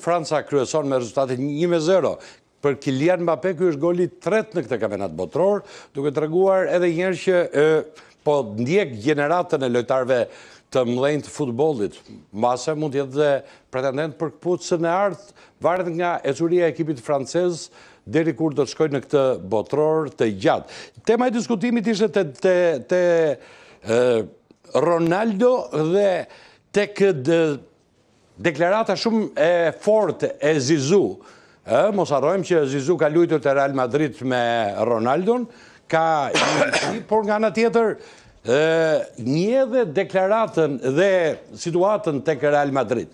Franca kryeson me rezultatin 1-0. Për Kylian Mbappé, ky është goli 3 në këtë kampionat botror, duke treguar edhe një herë që po ndjek gjeneratën e lojtarëve të mëdhenj të futbollit. Mbase mund të jetë dhe pretendent për këpucën e ardhë, varet nga ecuria e ekipit francez deri kur do të shkojnë në këtë botror të gjatë. Tema e diskutimit ishte te Ronaldo dhe tek deklarata shumë e fortë e Zizou. Mos harrojmë që Zizou ka luajtur te Real Madrid me Ronaldon, por nga ana tjetër një edhe deklaratën dhe situatën tek Real Madrid.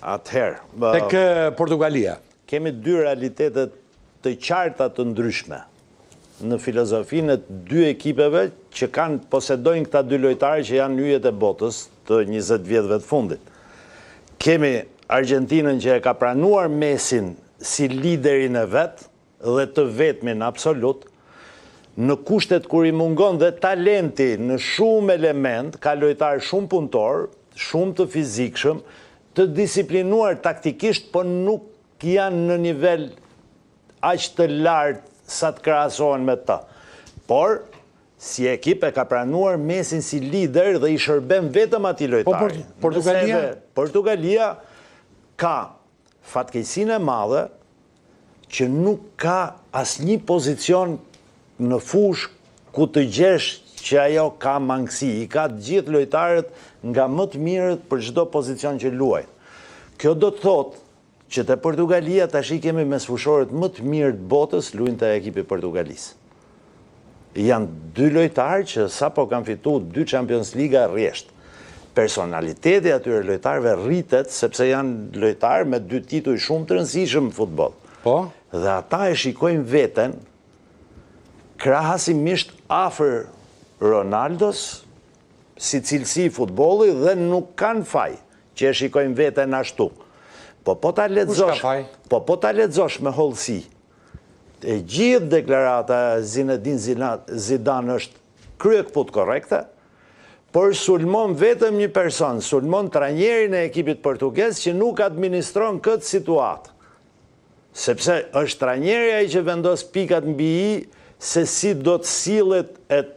Atëherë, tek Portugalia. Kemi dy realitetet të qarta të ndryshme në filozofinë e dy ekipeve që posedojnë këta dy lojtarë që janë yjet e botës të 20 vjetëve të fundit. Kemi Argentinën që e ka pranuar Messin si liderin e vetë dhe të vetmin absolut, në kushtet kur i mungon dhe talenti në shumë element, ka lojtarë shumë punëtor, shumë të fizikshëm, të disiplinuar taktikisht, por nuk janë në nivel aq të lartë sa të krahasohen me ta. Por si ekip e ka pranuar Messin si lider dhe i shërben vetëm atij lojtari. Portugalia ka fatkeqësinë e madhe që nuk ka asnjë pozicion në fushë ku të gjesh që ajo ka mangësi. I ka të gjithë lojtarët nga më të mirët për çdo pozicion që luajnë. Kjo do të thotë që te Portugalia tash i kemi mesfushorët më të mirë të botës luajnë te ekipi i Portugalisë. Janë dy lojtarë që sapo kanë fituar 2 Champions League rresht. Personaliteti atyre lojtarëve rritet sepse janë lojtarë me 2 tituj shumë të rëndësishëm në futboll. Po? Dhe ata e shikojnë veten krahasimisht afër Ronaldos si cilësi i futbollit dhe nuk kanë faj që e shikojnë veten ashtu. Po ta lexosh me hollësi. E gjithë deklarata Zinedine Zidane është kryekput korrekte, por sulmon vetëm një person, sulmon trajnerin e ekipit portugez që nuk administron këtë situatë. Sepse është trajneri ai që vendos pikat mbi i se si do të sillet,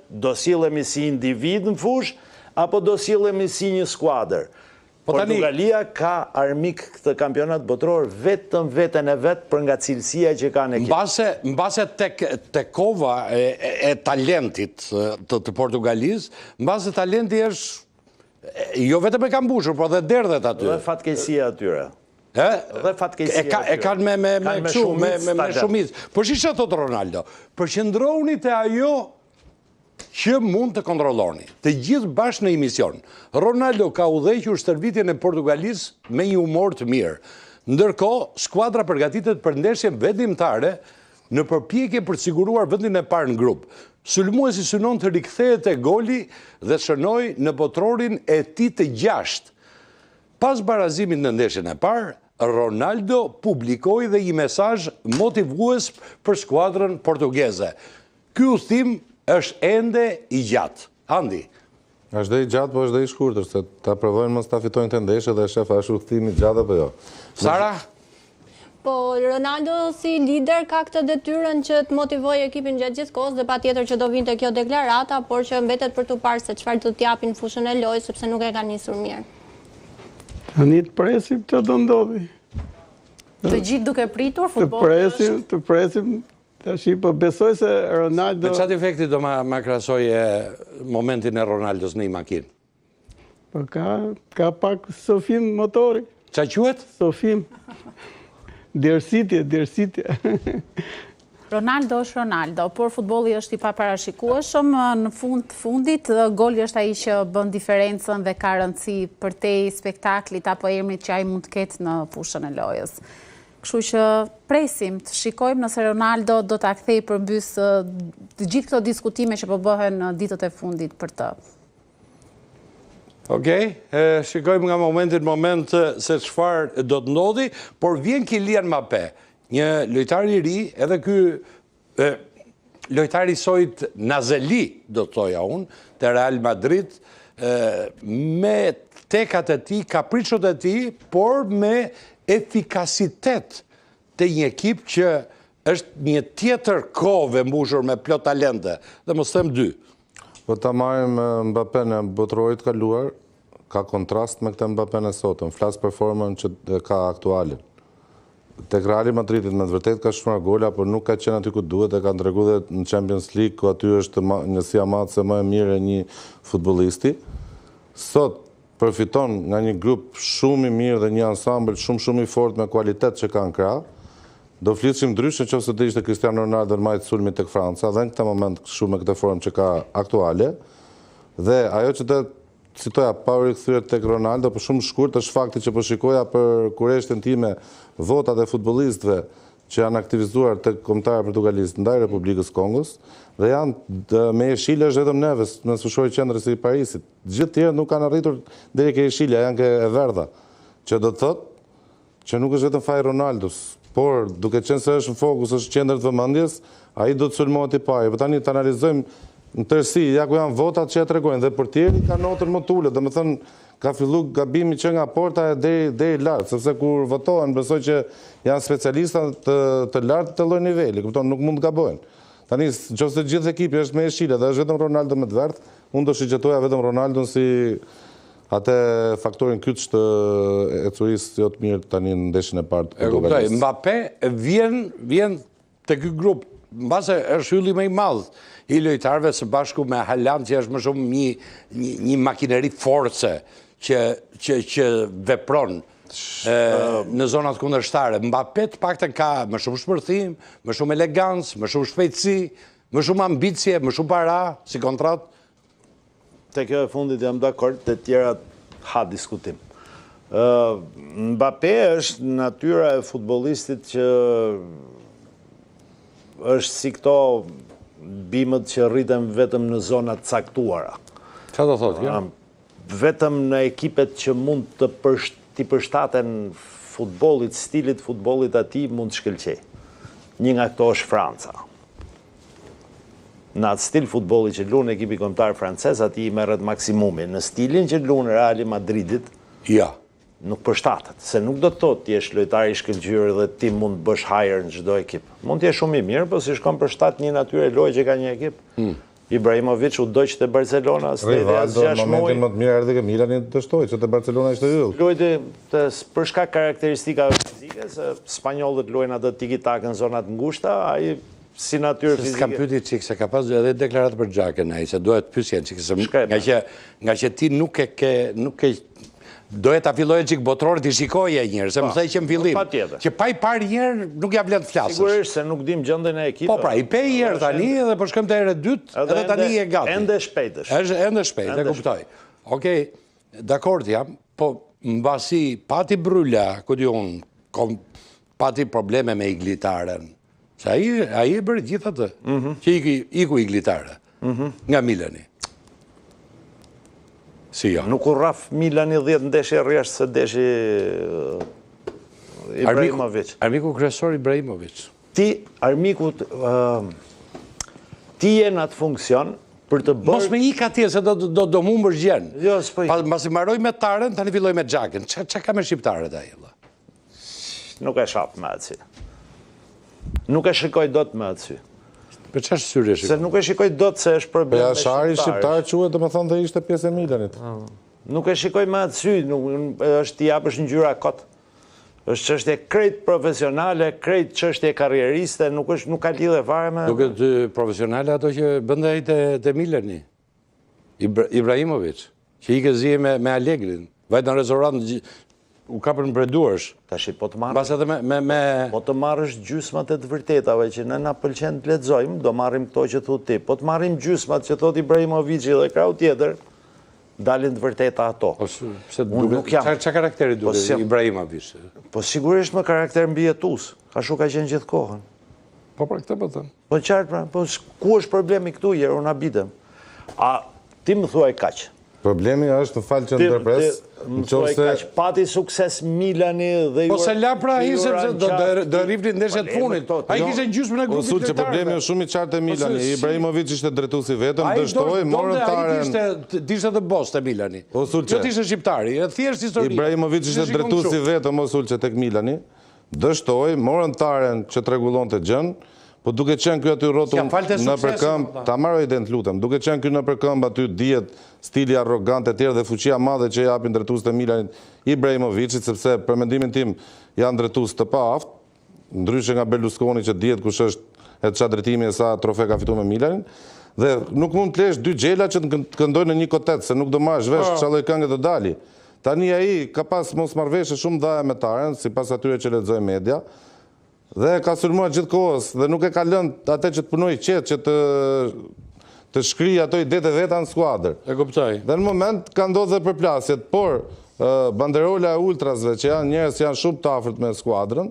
do sillemi si individ në fushë apo do sillemi si një skuadër. Portugalia ka armik këtë kampionat botror vetëm veten e vet për nga cilësia që kanë ekip. Mbase tek kova e talentit të Portugalisë, mbase talenti është jo vetëm e ka mbushur, por dhe derdhet aty. Dhe fatkeqësia atyre. Dhe fatkeqësia atyre. E kanë me shumicë. Por çfarë thot Ronaldo? Përqendrohuni te ajo që mund të kontrolloni. Të gjithë bashkë në emision. Ronaldo ka udhëhequr stërvitjen e Portugalisë me një humor të mirë. Ndërkohë, skuadra përgatitet për ndeshjen vendimtare në përpjekje për të siguruar vendin e parë në grup. Sulmuesi synon të rikthehet te goli dhe shënoi në botrorin e tij të 6. Pas barazimit në ndeshjen e parë, Ronaldo publikoi dhe një mesazh motivues për skuadrën portugeze. Ky udhtim është ende i gjatë. Andi. Është dhe i gjatë, po është dhe i shkurtër, se ta provojnë mos ta fitojnë të ndeshje dhe shef, është udhtim i gjatë apo jo. Sara? Po, Ronaldo si lider ka këtë detyrën që të motivojë ekipin gjatë gjithë kohës dhe patjetër që do vinte kjo deklarata, por që mbetet për të parë se çfarë do t'japin fushën e lojës sepse nuk e kanë nisur mirë. Tani të presim që do ndodhi. Të gjithë duke pritur futbollin. Të presim. Tashi, po besoj se Ronaldo... Me çfarë efekti do ma krahasoje momentin e Ronaldos në një makinë? Po ka pak sofim motori. Çfarë quhet? Sofim. Dërsitje. Ronaldo është Ronaldo, por futbolli është i paparashikueshëm. Në fundit, goli është ai që bën diferencën dhe ka rëndësi përtej spektaklit apo emrit që ai mund të ketë në fushën e lojës. Kështu që presim të shikojmë nëse Ronaldo do ta kthejë përmbys të gjithë këto diskutime që po bëhen në ditët e fundit për të. Okej, shikojmë nga momenti në moment se çfarë do të ndodhi, por vjen Kylian Mbappé, një lojtar i ri, edhe ky lojtar i sojt Nazeli, do të thoja unë, te Real Madrid, me tekat e tij, kapriçot e tij, por me efikasitet të një ekip që është një tjetër kove mbushur me plot talente, dhe mos them dy. Po ta marrim Mbappén e botërorit kaluar, ka kontrast me këtë Mbappén e sotëm, flas performën që ka aktualin. Tek Real Madridit me të vërtet ka shkruar gola, por nuk ka qenë aty ku duhet, e ka treguar dhe në Champions League, ku aty është njësia madhëse më e mirë e një futbollisti. Sot përfiton nga një grup shumë i mirë dhe një ansambël shumë i fortë me kualitet që kanë krah. Do flisim ndryshe nëse do ishte Cristiano Ronaldo në majtë sulmi tek Franca, dhe në këtë moment shumë me këtë formë që ka aktuale. Dhe ajo që të citoja pa u rikthyer tek Ronaldo, por shumë shkurt, është fakti që po shikoja për kurreshtën time votat e futbollistëve që janë aktivizuar tek kombëtarë portugalistë ndaj Republikës Kongos, dhe janë me Jeshile është vetëm Neves në fushori qendrës së Parisit. Gjithë tjerë nuk kanë arritur deri ke Jeshile, janë ke e verdha. Që do të thotë që nuk është vetëm faji Ronaldos, por duke qenë se është në fokus, është qendër të vëmendjes, ai do të sulmohet i pari. Po tani të analizojmë në tërësi, ja ku janë votat që ja tregojnë, dhe portieri ka notën më të ulët, domethënë ka fillu gabimi që nga porta deri lart, sepse kur votohen besoj që janë specialista të lartë të lloj niveli, kupton, nuk mund të gabojnë. Tani nëse gjithë ekipi është me Jeshile dhe është vetëm Ronaldo me të verdh, unë do shigjetoja vetëm Ronaldon si atë faktorin kyç të ecurisë jo të mirë tani në ndeshjen e parë të Portugalit. Mbappé vjen te ky grup, mbase është hylli më i madh i lojtarëve së bashku me Haaland, që është më shumë një makineri force që vepron në zonat kundërshtare. Mbappé të paktën ka më shumë shpërthim, më shumë elegancë, më shumë shpejtësi, më shumë ambicie, më shumë para si kontratë. Te kjo e fundit jam dakord, të tjerat ha diskutim. Mbappé është natyra e futbollistit që është si këto bimët që rriten vetëm në zonat caktuara. Çfarë do thotë kjo? Vetëm në ekipet që mund të përshtaten futbollit, stilit futbollit atij mund të shkëlqej. Një nga këto është Franca. Në atë stil futbolli që luan ekipi kombëtar francez, atij i merret maksimumi. Në stilin që luan Real Madridit, ja, nuk përshtatet, se nuk do të thotë ti je lojtar i shkëlqyer dhe ti mund të bësh hajër në çdo ekip. Mund të jesh shumë i mirë, por si shkon përshtat një natyrë loje që ka një ekip. Ibrahimovic u doq te Barcelona, Rivaldo në momentin më të mirë erdhi ke Milani të shtoi, që te Barcelona ishte yll. Luajti për shkak karakteristikave fizike, se spanjollët luajnë atë tiki-taka në zonat ngushta, ai si natyrë fizike. S'kam pyeti çik se ka pas edhe deklaratë për Xhakën ai, se duhet të pyesjen çik, nga që ti nuk e dohet ta filloje çik botrorit i shikoje një herë, se më thej që në fillim. Që pa i parë një herë nuk ja vlen të flasësh. Sigurisht se nuk dim gjendjen e ekipit. Po pra, i pe një herë tani dhe po shkojmë te herë e dytë, edhe tani e gati. Ende shpejt është. Është ende shpejt, e kuptoj. Okej, dakord jam, po mbasi pati Bryla, ku di unë, pati probleme me iglitaren. Se ai e bëri gjithë atë, që iku iglitare nga Milani. Si jo. Nuk u rraf Milani 10 ndeshje rresht se deshi Ibrahimovic. Armiku kryesor Ibrahimovic. Ti je në atë funksion për të bërë... Mos me ik atje, se do mu më shgjen. Jo, s'po i... Pas i maroj me Taren, tani filloj me Xhakën. Qa ka me shqiptarët a jella? Nuk e shap me atë sy. Nuk e shikoj dot me atë sy. Për çfarë syri e shikoj? Se nuk e shikoj dot se është problem me shqiptarë. Shqiptar quhet, domethënë dhe ishte pjesë e Milanit. Nuk e shikoj me atë sy, është t'i japësh ngjyra kot. Është çështje krejt profesionale, krejt çështje karrieriste, nuk ka lidhje fare me... Duket profesionale ato që bënde ai te Milani. Ibrahimovic, që i ke zi me Allegrin, vajt në restorant, u kapën në breduarsh. Tashi, po të marrësh... Bas edhe Po të marrësh gjysmat e të vërtetave që ne na pëlqen të lexojmë, do marrim këto që thot ti. Po të marrim gjysmat që thot Ibrahimovici dhe krau tjetër, dalin të vërteta ato. Qa karakteri duke Ibrahimovic? Po sigurisht më karakter mbijetues, ashtu ka qenë gjithë kohën. Po pra këtë po thënë. Po qartë pra, po ku është problemi këtu, Jero, na bitem. A ti më thuaj kaq, Problemi është në falë që ndërpres, Ka pati sukses Milani dhe Po se la pra ai sepse do rrifnin ndeshjet funit. Ai kishte gjysmën e grupit lojtarëve. Problemi është shumë i qartë te Milani. Ibrahimovic ishte drejtuesi vetëm, dështoi, morën tarën. Ai ishte të boss te Milani. Jo ishte shqiptari, thjesht histori. Ibrahimovic ishte drejtuesi vetëm Osulçe tek Milani. Dështoi, morën tarën që tregullonte gjën. Po duke qenë ky aty rrotull në përkëmb, ta marrë ident lutem, duke qenë ky në përkëmb aty dihet stili arrogant e tjerë dhe fuqia madhe që japin drejtues të Milanit Ibrahimovicit, sepse për mendimin tim janë drejtues të paaft, ndryshe nga Berlusconi që dihet kush është e çfarë drejtimi e sa trofe ka fituar me Milanin, dhe nuk mund të lesh dy xhela që të këndojnë në një kotet, se nuk do marrësh vesh çfarë lloj këngë të dali. Tani ai ka pas mosmarrveshje shumë dhaja me Taren, sipas atyre që lexoj media. Dhe ka sulmuar gjithkohës dhe nuk e ka lënë atë që të punoj qetë, që të shkrijë ato idete veta në skuadër. E kuptoj. Dhe në moment ka ndodhur përplasjet, por banderola e ultrasve që janë njerëz që janë shumë të afërt me skuadrën,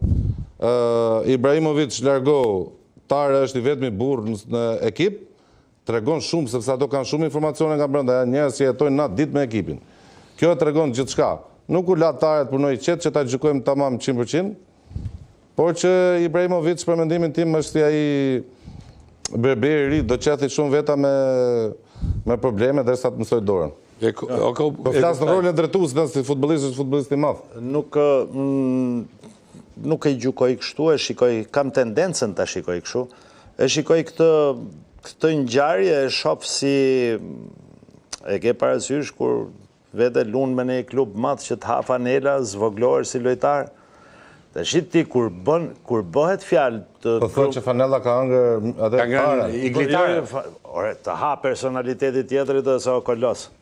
Ibrahimovic largou, Tare është i vetmi burr në ekip, tregon shumë sepse ato kanë shumë informacione nga brenda, janë njerëz që jetojnë natë ditë me ekipin. Kjo tregon gjithçka. Nuk u la Tare të punoj qetë që ta gjykojmë tamam 100%. Por që Ibrahimovic, për mendimin tim, është si ai berberi i ri, do qethi shumë veta me probleme derisa të mësoj dorën. Po flas në rolin e drejtuesit, si futbollist është futbollist i madh. Nuk e gjykoj kështu, kam tendencën ta shikoj kështu. E shikoj këtë ngjarje, e shoh si e ke parasysh kur vete lund me një klub madh që të ha fanela, zvoglohesh si lojtar. Dhe shiti kur bëhet fjalë Po thotë që fanella ka hëngër atë iglitare. Ore, të ha personalitetit tjetrit dhe sa o kolos.